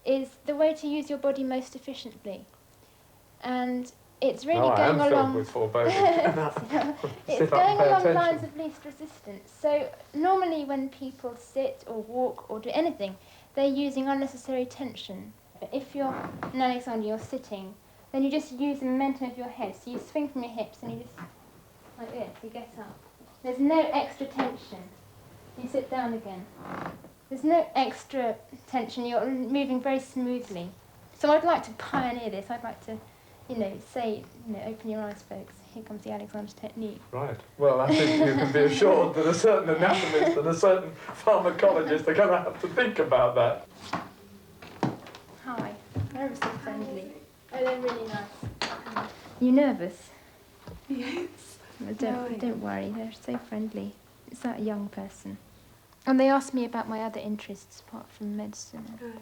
is the way to use your body most efficiently. And it's really I going am along with foreboding. it's going along lines of least resistance. So normally when people sit or walk or do anything, they're using unnecessary tension. But if you're, in Alexander, you're sitting, then you just use the momentum of your head. So you swing from your hips and you just, like this, you get up. There's no extra tension. You sit down again. There's no extra tension, you're moving very smoothly. So I'd like to pioneer this. I'd like to, say, open your eyes, folks. Here comes the Alexander technique. Right. Well, I think you can be assured that a certain anatomist and a certain pharmacologist are going to have to think about that. Hi. They're so friendly. Oh, they're really nice. You nervous? Yes. Don't worry. They're so friendly. It's that young person. And they asked me about my other interests apart from medicine. Oh.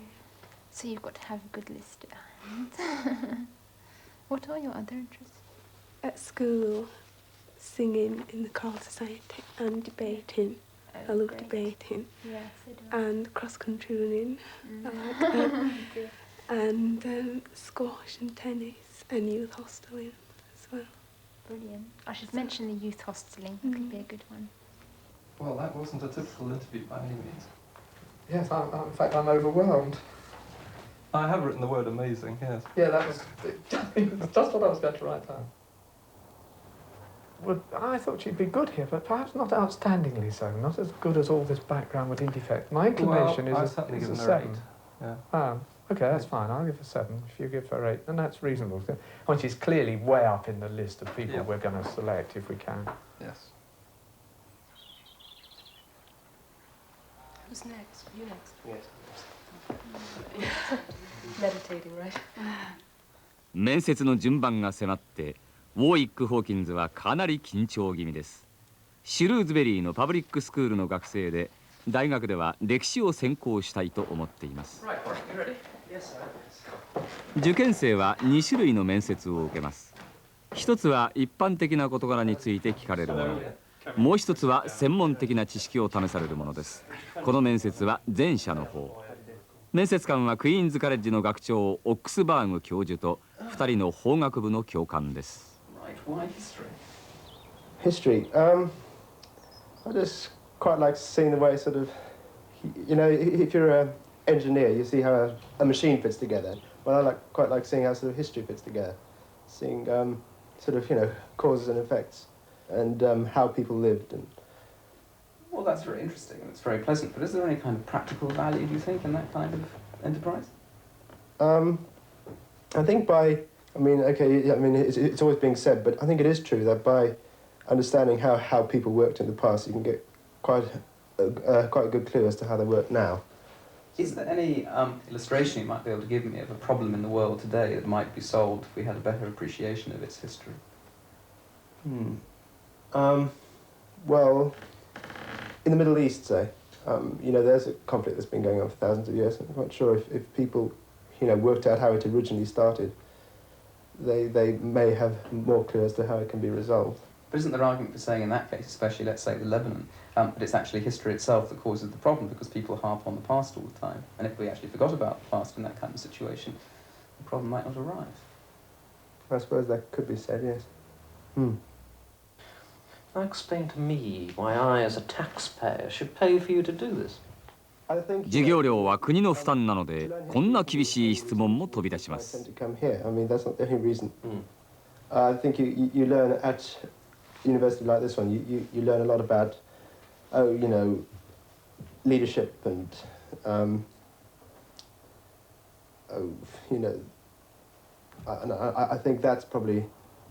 So you've got to have a good list at hand. What are your other interests? At school, singing in the choral society and debating. I love debating. Yes, I do. And cross-country running. I like that. And squash and tennis and youth hosteling as well. Brilliant. I should mention the youth hosteling. That could be a good one. Well, that wasn't a typical interview by any means. Yes, in fact, I'm overwhelmed. I have written the word amazing, yes. Yeah, that was just what I was going to write down. Well, I thought she'd be good here, but perhaps not outstandingly so. Not as good as all this background would indicate. My inclination is a 7. Yeah. OK, that's fine. I'll give her 7 if you give her 8, and that's reasonable. When she's clearly way up in the list of people we're going to select if we can. Yes. Who's next? You next? Yes. Meditating, right? 面接の順番が迫ってウォーイック・ホーキンズはかなり緊張気味です。シュルーズベリーのパブリックスクールの学生で大学では歴史を専攻したいと思っています。受験生は2種類の面接を受けます。一つは一般的な事柄について聞かれるもの、もう一つは専門的な知識を試されるものです。この面接は前者の方。面接官はクイーンズカレッジの学長オックスバーグ教授と2人の法学部の教官です。History. I just quite like seeing the way sort of, if you're an engineer, you see how a machine fits together. Well, I quite like seeing how sort of history fits together, seeing sort of causes and effects, and how people lived. And well, that's very interesting. It's very pleasant. But is there any kind of practical value, do you think, in that kind of enterprise? I think it's always being said, but I think it is true that by understanding how people worked in the past, you can get quite a good clue as to how they work now. Is there any illustration you might be able to give me of a problem in the world today that might be solved if we had a better appreciation of its history? Well, in the Middle East, say, there's a conflict that's been going on for thousands of years. I'm not sure if people, worked out how it originally started, they may have more clue as to how it can be resolved. But isn't there argument for saying in that case, especially let's say the Lebanon, that it's actually history itself that causes the problem because people harp on the past all the time, and if we actually forgot about the past in that kind of situation, the problem might not arise? I suppose that could be said, yes. Now explain to me why I, as a taxpayer, should pay for you to do this. 授業料は国の負担なので、こんな厳しい質問も飛び出します。I mean, that's not the only reason. I think you learn at university like this one, you learn a lot about, leadership and, I think that's probably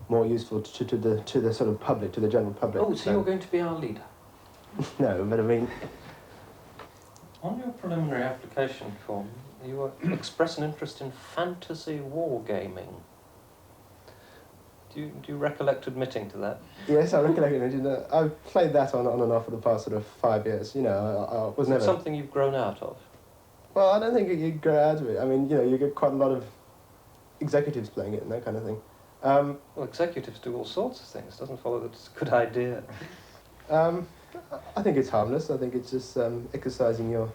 more useful to the sort of public, to the general public. Oh, so you're going to be our leader? No, but I mean... On your preliminary application form, you express an interest in fantasy wargaming. Do you recollect admitting to that? Yes, I recollect admitting that. I've played that on and off for the past sort of 5 years. I was never... Something you've grown out of? Well, I don't think you grow out of it. I mean, you get quite a lot of executives playing it and that kind of thing. Well, executives do all sorts of things. It doesn't follow that it's a good idea. I think it's harmless. I think it's just exercising your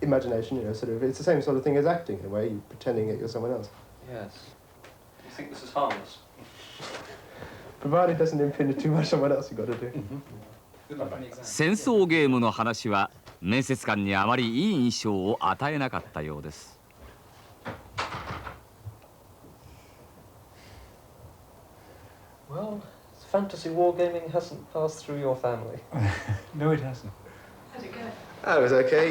imagination, you know, sort of, it's the same sort of thing as acting in a way, you're pretending that you're someone else. Yes. You think this is harmless? Provided it doesn't impinge too much on what else you've got to do. 戦争ゲームの話は面接官にあまりいい印象を与えなかったようです。Well, fantasy wargaming hasn't passed through your family. No, it hasn't. How'd it go? Oh, it was okay.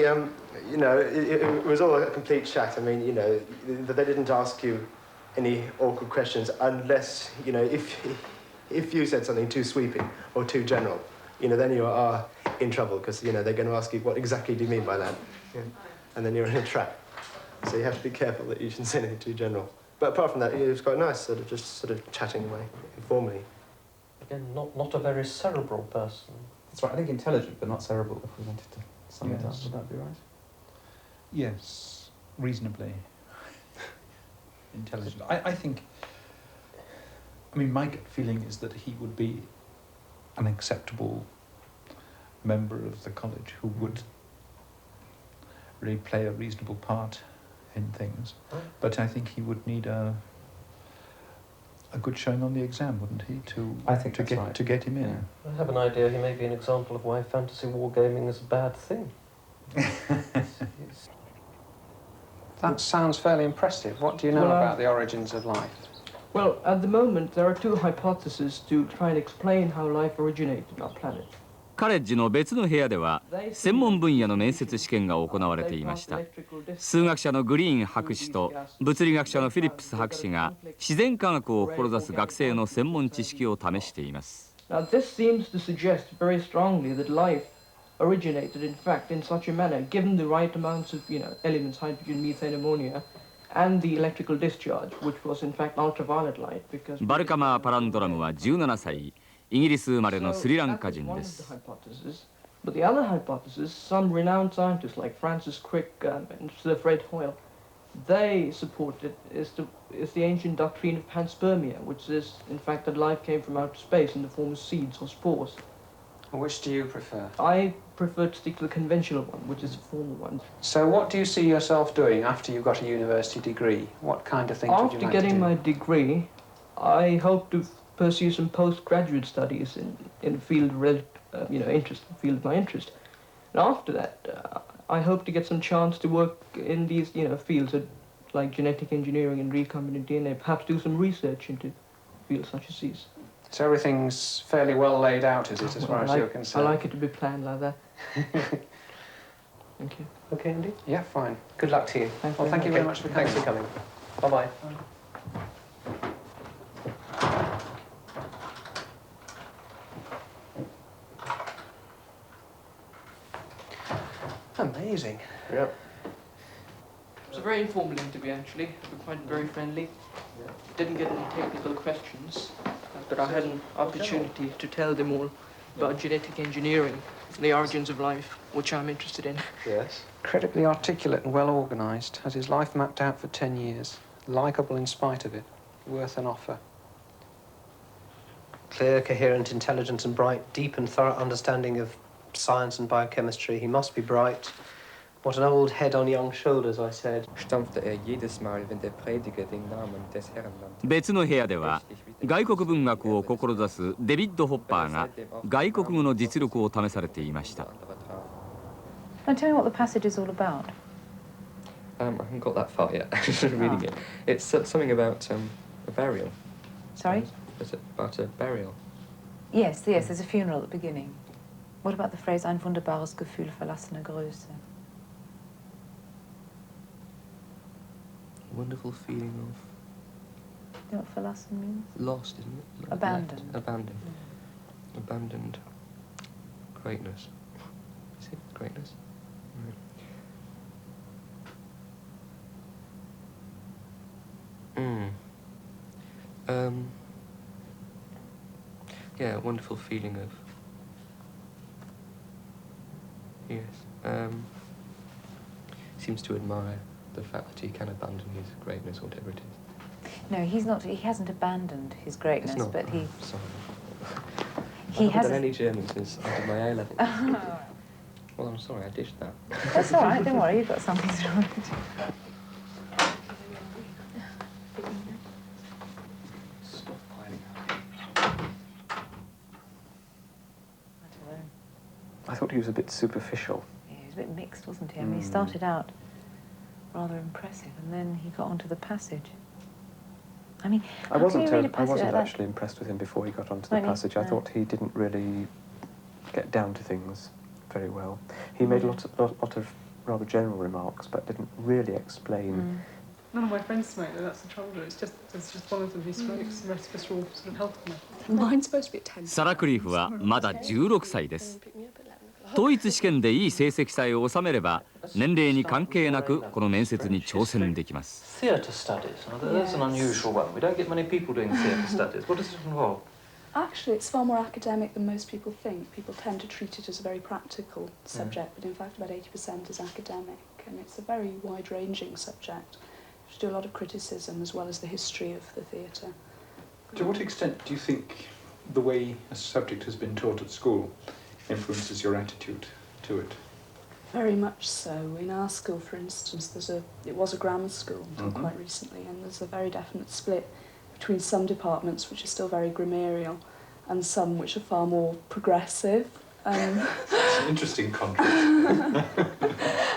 You know, it was all a complete chat. I mean, you know, they didn't ask you any awkward questions unless, you know, if you said something too sweeping or too general, you know, then you are in trouble because, you know, they're going to ask you what exactly do you mean by that, yeah. And then you're in a trap. So you have to be careful that you shouldn't say anything too general. But apart from that, it was quite nice, sort of just sort of chatting away informally. Again, not a very cerebral person. That's right. I think intelligent, but not cerebral. If we wanted to sum it up, Yes. would that be right? Yes, reasonably intelligent. I think, I mean, my gut feeling is that he would be an acceptable member of the college who would really play a reasonable part in things. But I think he would need a good showing on the exam, wouldn't he? I think that's right. To get him in. Yeah. I have an idea he may be an example of why fantasy wargaming is a bad thing. That sounds fairly impressive. What do you know about the origins of life? Well, at the moment, there are two hypotheses to try and explain how life originated on our planet. カレッジの別の部屋では専門分野の面接試験が行われていました。数学者のグリーン博士と物理学者のフィリップス博士が自然科学を志す学生の専門知識を試しています。Now, this seems to suggest very strongly that life originated, in fact, in such a manner, given the right amounts of, you know, elements, hydrogen, methane, ammonia, and the electrical discharge, which was in fact ultraviolet light, because バルカマー・パランドラムは17歳。イギリス生まれのスリランカ人です。But the other hypothesis, some renowned scientists like Francis Crick and Sir Fred Hoyle, they supported is the ancient doctrine of panspermia, which is in fact that life came from outer space in the form of seeds or spores. Which do you prefer? I prefer to stick to the conventional one, which is the formal one. So what do you see yourself doing after you've got a university degree? What kind of things would you like to do? After getting my degree, I hope to pursue some postgraduate studies in a field of field of my interest. And after that, I hope to get some chance to work in these, you know, fields like genetic engineering and recombinant DNA. Perhaps do some research into fields such as these. So everything's fairly well laid out, is it, as far as you're concerned? I like it to be planned like that. Thank you. Okay, Andy? Yeah, fine. Good luck to you. Thank you very much for coming. Thanks for coming. Bye-bye. Amazing. Yep. It was a very informal interview, actually. We were quite very friendly. Didn't get any technical questions, but I had an opportunity to tell them all about genetic engineering, the origins of life, which I'm interested in. Yes. Incredibly articulate and well organised. Has his life mapped out for 10 years. Likeable in spite of it. Worth an offer. Clear, coherent, intelligent and bright, deep and thorough understanding of science and biochemistry. He must be bright. What an old head on young shoulders, I said. Stampfte jedes Mal, wenn der Prediger den Namen des Herrn nannte. 別の部屋では外国文学を志すデビッド・ホッパーが外国語の実力を試されていました。Now tell me what the passage is all about. I haven't got that far yet. Reading it. It's something about a burial. Sorry? Is it about a burial? Yes, there's a funeral at the beginning. What about the phrase ein wunderbares Gefühl verlassener Größe? Wonderful feeling of... You know what verlassen means? Lost, isn't it? Abandoned. Abandoned. Abandoned greatness. Is it greatness? Right. Yeah, a wonderful feeling of... Yes. Seems to admire the fact that he can abandon his greatness, whatever it is. No, he's not. He hasn't abandoned his greatness, It's not, but he. Sorry. He I haven't hasn't. done any German since I did my A level. Well, I'm sorry, I dished that. That's all right, don't worry, you've got something to write. Stop piling I thought he was a bit superficial. Yeah, he was a bit mixed, wasn't he? I mean, he started out rather impressive, and then he got onto the passage. I mean, I wasn't like actually impressed with him before he got onto the passage. I thought he didn't really get down to things very well. He made a lot of rather general remarks, but didn't really explain. None of my friends smoke, though, that's the trouble. It's just one of them who smokes, the rest of us are all sort of healthy. Mine's supposed to be at 10. サラ・クリフはまだ16歳です。統一試験でいい成績さえ収めれば年齢に関係なくこの面接に挑戦できます。Theatre studies. That's an unusual one. We don't get many people doing theatre studies. What does it involve? Actually, it's far more academic than most people think. People tend to treat it as a very practical subject, but in fact about 80% is academic, and it's a very wide-ranging subject. You have to do a lot of criticism as well as the history of the theatre. To what extent do you think the way a subject has been taught at school influences your attitude to it? Very much so. In our school, for instance, it was a grammar school until quite recently, and there's a very definite split between some departments which are still very grammarial and some which are far more progressive. It's an interesting contrast.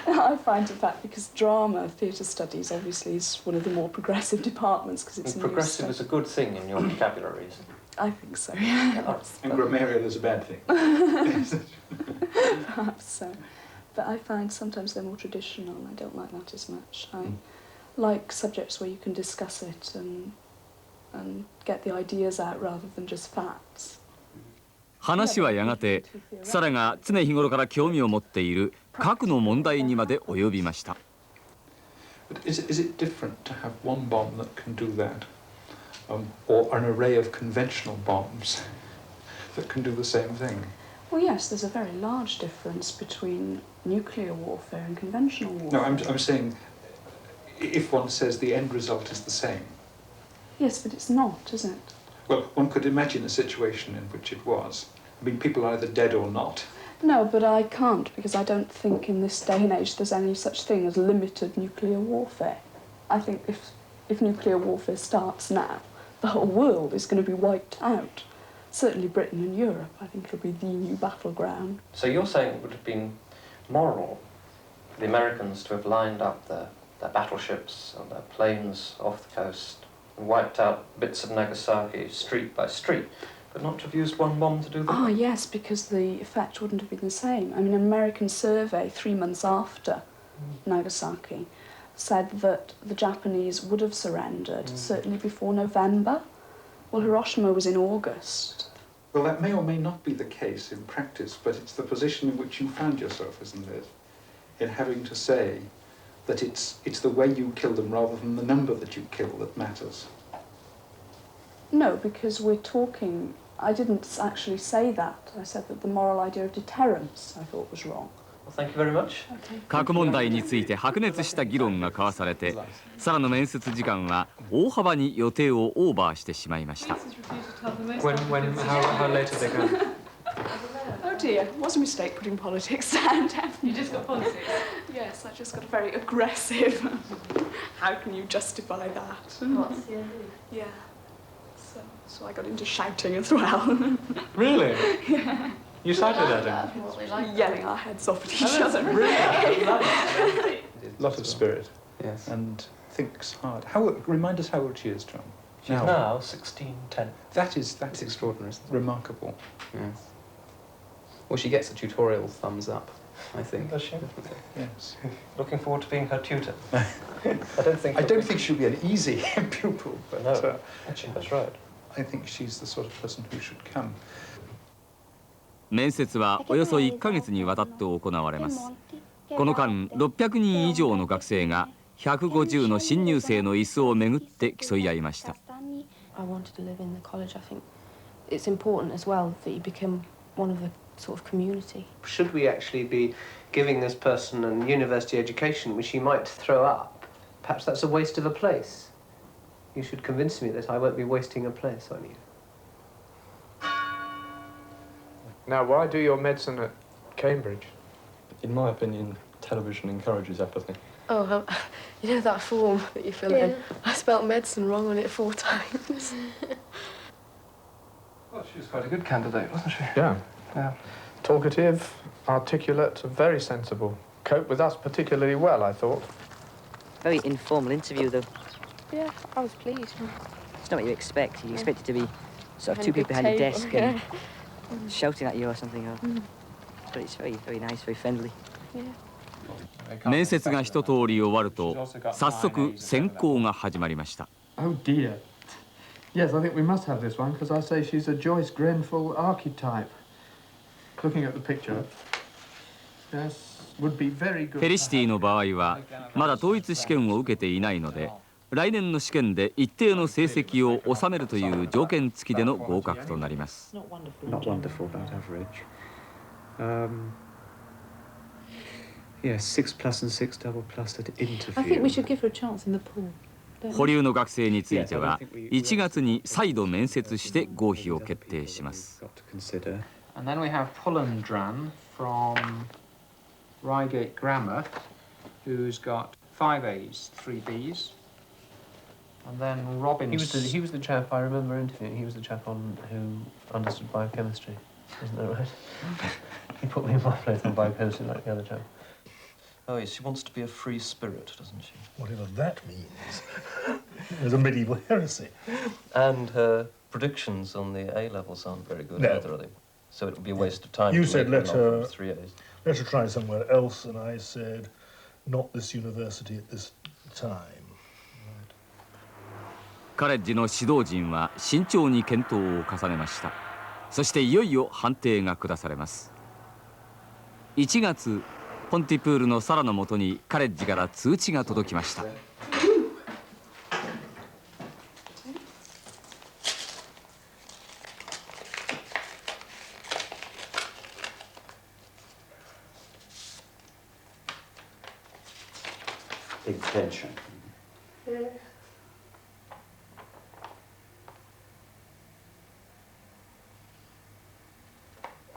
I find, in fact, because drama, theatre studies, obviously, is one of the more progressive departments because it's progressive is a good thing in your vocabulary, isn't it? I think so, yeah. And grammarial is a bad thing. Perhaps so. But I find sometimes they're more traditional, and I don't like that as much. I like subjects where you can discuss it and get the ideas out rather than just facts. 話はやがてサラが常日頃から興味を持っている核の問題にまで及びました。But is it different to have one bomb that can do that, or an array of conventional bombs that can do the same thing? Well, yes, there's a very large difference between nuclear warfare and conventional warfare. No, I'm saying if one says the end result is the same. Yes, but it's not, is it? Well, one could imagine a situation in which it was. I mean, people are either dead or not. No, but I can't, because I don't think in this day and age there's any such thing as limited nuclear warfare. I think if nuclear warfare starts now, the whole world is going to be wiped out. Certainly Britain and Europe, I think it'll be the new battleground. So you're saying it would have been moral for the Americans to have lined up their battleships and their planes off the coast and wiped out bits of Nagasaki street by street, but not to have used one bomb to do that? Ah, yes, because the effect wouldn't have been the same. I mean, an American survey 3 months after Nagasaki said that the Japanese would have surrendered, certainly before November. Well, Hiroshima was in August. Well, that may or may not be the case in practice, but it's the position in which you found yourself, isn't it? In having to say that it's the way you kill them rather than the number that you kill that matters. No, because we're talking... I didn't actually say that. I said that the moral idea of deterrence I thought was wrong. Well, thank you very much. 核問題について白熱した議論が交わされて、サラの面接時間は大幅に予定をオーバーしてしまいました。How late have they gone? Oh dear, it was a mistake putting politics down. You just got politics? Yes, I just got very aggressive. How can you justify that? What's the idea? Yeah. So I got into shouting as well. Really? Yeah. You shouted at him? Yelling our heads off at each other. A lot of spirit. Yes. And thinks hard. Remind us how old she is, John. She's now 1610. That's extraordinary. Remarkable. Yes. Well, she gets a tutorial thumbs up, I think. Does she? Yes. Looking forward to being her tutor. I don't think she'll be an easy pupil, but no, that's right. I think she's the sort of person who should come. 面接はおよそ1ヶ月にわたって行われます。この間600人以上の学生が150の新入生の椅子をめぐって競い合いました。I wanted to live in the college. I think it's important as well that you become one of the sort of community. Should we actually be giving this person a university education which he might throw up? Perhaps that's a waste of a place. You should convince me that I won't be wasting a place on you. Now, why do your medicine at Cambridge? In my opinion, television encourages apathy. Oh, you know that form that you fill in? I spelt medicine wrong on it 4 times. Well, she was quite a good candidate, wasn't she? Yeah. Yeah. Talkative, articulate, very sensible. Coped with us particularly well, I thought. Very informal interview, though. Yeah, I was pleased. It's not what you expect. You expect it to be sort of 2 people behind a desk and shouting at you or something. But it's very, very nice, very friendly. Yeah. 面接が一通り終わると、早速選考が始まりました。Oh dear. Yes, I think we must have this one because I say she's a Joyce Grenfell archetype. Looking at the picture, yes, would be very good. フェリシティの場合はまだ統一試験を受けていないので、来年の試験で一定の成績を収めるという条件付きでの合格となります。Not wonderful, about average. Yeah, 6 plus and 6 double plus at interview. I think we should give her a chance in the pool. 保留の学生については1月に再度面接して合否を決定します。And then we have Pullandran from Reigate Grammar, who's got 5 A's, 3 B's. And then Robin. He was the chap I remember interviewing. He was the chap who understood biochemistry, isn't that right? He put me in my place on biochemistry like the other chap. Oh, yes, she wants to be a free spirit, doesn't she? Whatever that means. It's a medieval heresy. And her predictions on the A-levels aren't very good either, are they? So it would be a waste of time. You said let her 3 A's. Let her try somewhere else, and I said not this university at this time. カレッジの指導陣は慎重に検討を重ねました。そしていよいよ判定が下されます。1月、ポンティプールのサラのもとにカレッジから通知が届きました。Extension. Yeah.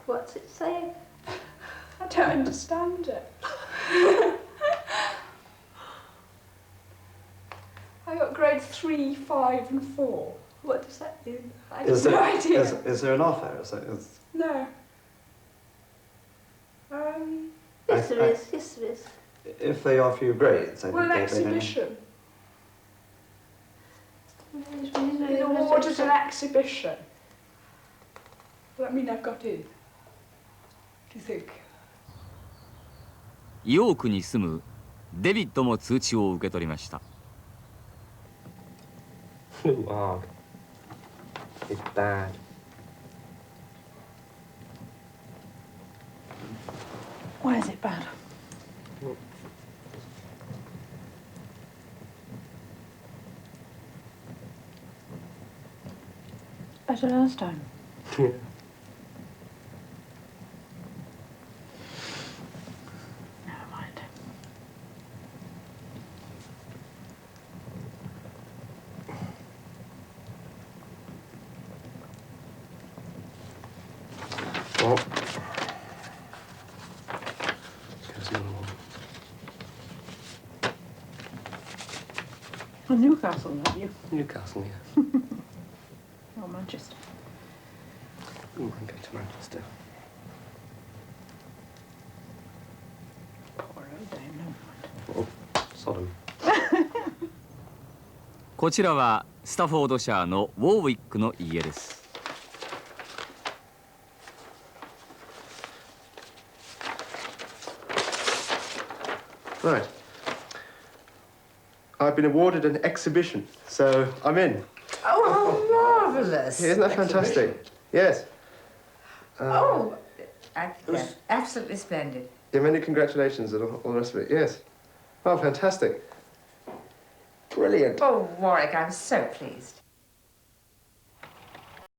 What's it saying? I don't understand it. I got grades 3, 5 and 4. What does that mean? I have no idea. Is there an off error? No. Yes, there is. Yes, there is. If they offer you grades, I Well, an exhibition. The award is an exhibition. Does that mean I've got in? Do you think? ヨークに住むデビッドも通知を受け取りました。Wow. It's bad. Why is it bad? Better last time. Yeah. Never mind. Well, there's another one. Well, Newcastle, have you? Newcastle, yeah. Oh, Manchester. I might go to Manchester. Poor old dame, never mind. Oh, Sodom. こちらはスタフォードシャーのウォーウィックの家です。Right. I've been awarded an exhibition, so I'm in. Oh, how marvellous. Isn't that fantastic? Yes. Yes, absolutely splendid. Yeah, many congratulations and all the rest of it. Yes. Oh, fantastic. Brilliant. Oh, Warwick, I'm so pleased.